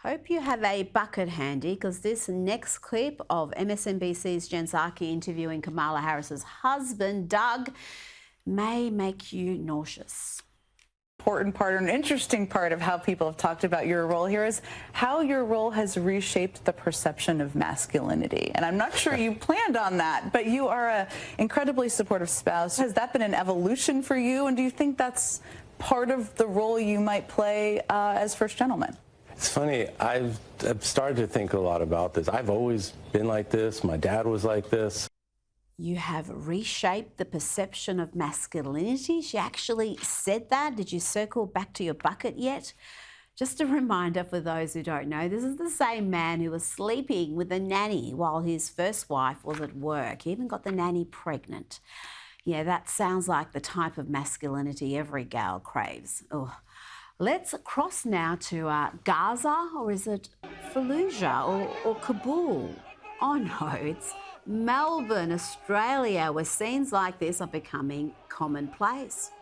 Hope you have a bucket handy because this next clip of MSNBC's Jen Psaki interviewing Kamala Harris's husband, Doug, may make you nauseous. Important part, or an interesting part of how people have talked about your role here is how your role has reshaped the perception of masculinity. And I'm not sure you planned on that, but you are an incredibly supportive spouse. Has that been an evolution for you? And do you think that's part of the role you might play as first gentleman? It's funny, I've started to think a lot about this. I've always been like this. My dad was like this. You have reshaped the perception of masculinity. She actually said that. Did you circle back to your bucket yet? Just a reminder for those who don't know, this is the same man who was sleeping with a nanny while his first wife was at work. He even got the nanny pregnant. Yeah, that sounds like the type of masculinity every gal craves. Ugh. Let's cross now to Gaza, or is it Fallujah or Kabul? Oh no, it's Melbourne, Australia, where scenes like this are becoming commonplace.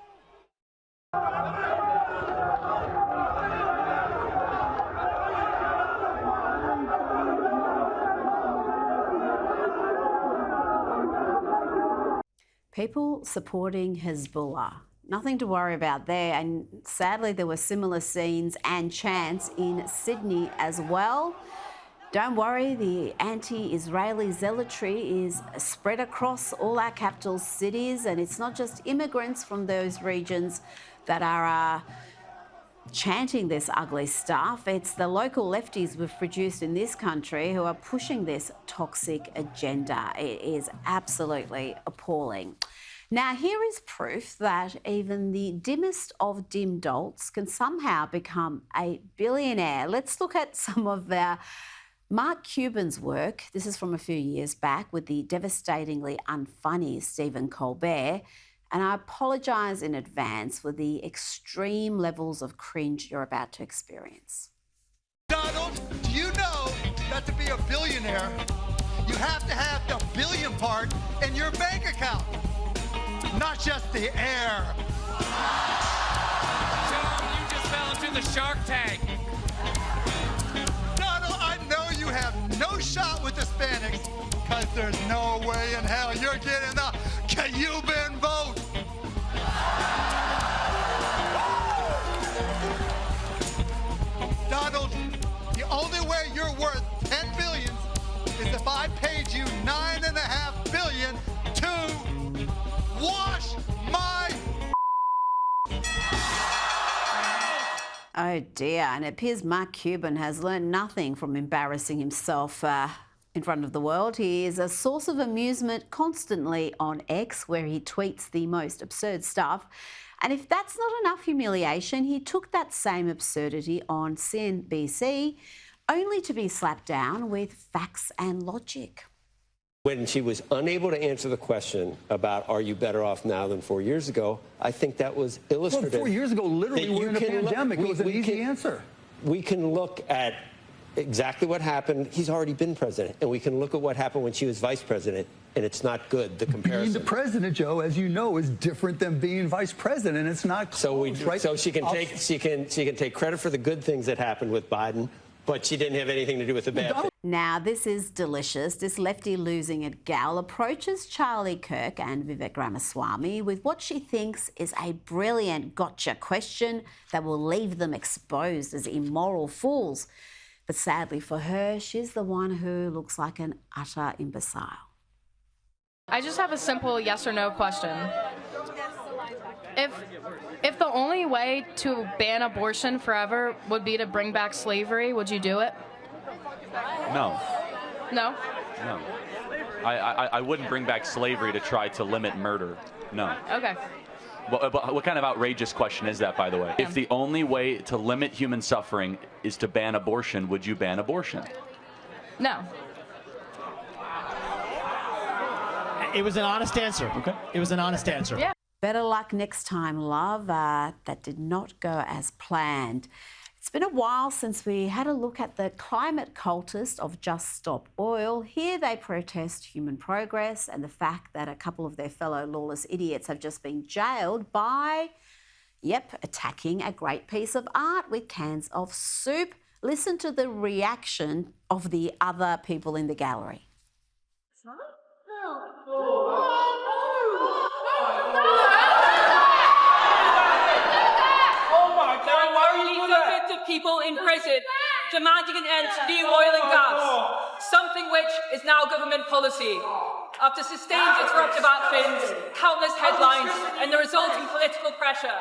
People supporting Hezbollah. Nothing to worry about there, and sadly there were similar scenes and chants in Sydney as well. Don't worry, the anti-Israeli zealotry is spread across all our capital cities, and it's not just immigrants from those regions that are chanting this ugly stuff. It's the local lefties we've produced in this country who are pushing this toxic agenda. It is absolutely appalling. Now, here is proof that even the dimmest of dim dolts can somehow become a billionaire. Let's look at some of Mark Cuban's work. This is from a few years back with the devastatingly unfunny Stephen Colbert. And I apologise in advance for the extreme levels of cringe you're about to experience. Donald, do you know that to be a billionaire, you have to have the billion part in your bank account, not just the air. John, you just fell into the Shark Tank. Donald, I know you have no shot with Hispanics, because there's no way in hell you're getting the Cuban vote. Donald, the only way you're worth 10 billion is if I paid you $9.5 billion to wash my. Oh dear, and it appears Mark Cuban has learned nothing from embarrassing himself in front of the world. He is a source of amusement constantly on X, where he tweets the most absurd stuff. And if that's not enough humiliation, he took that same absurdity on CNBC, only to be slapped down with facts and logic. When she was unable to answer the question about are you better off now than 4 years ago, I think that was illustrative. Well, 4 years ago, literally, we're in a pandemic. It was an easy answer. We can look at exactly what happened. He's already been president. And we can look at what happened when she was vice president, and it's not good, the comparison. Being the president, Joe, as you know, is different than being vice president, and it's not close, right? So she can take credit for the good things that happened with Biden, but she didn't have anything to do with the bad things. Now, this is delicious. This lefty losing it gal approaches Charlie Kirk and Vivek Ramaswamy with what she thinks is a brilliant gotcha question that will leave them exposed as immoral fools. But sadly for her, she's the one who looks like an utter imbecile. I just have a simple yes or no question. If the only way to ban abortion forever would be to bring back slavery, would you do it? No. No? No. I wouldn't bring back slavery to try to limit murder. No. Okay. But what kind of outrageous question is that, by the way? If the only way to limit human suffering is to ban abortion, would you ban abortion? No. It was an honest answer. Okay. It was an honest answer. Yeah. Better luck next time, love. That did not go as planned. It's been a while since we had a look at the climate cultist of Just Stop Oil. Here they protest human progress and the fact that a couple of their fellow lawless idiots have just been jailed by, attacking a great piece of art with cans of soup. Listen to the reaction of the other people in the gallery. There are worrying hundreds of people in prison demanding an end to new oil and gas, something which is now government policy. After sustained disruptive actions, countless headlines, and the resulting political pressure,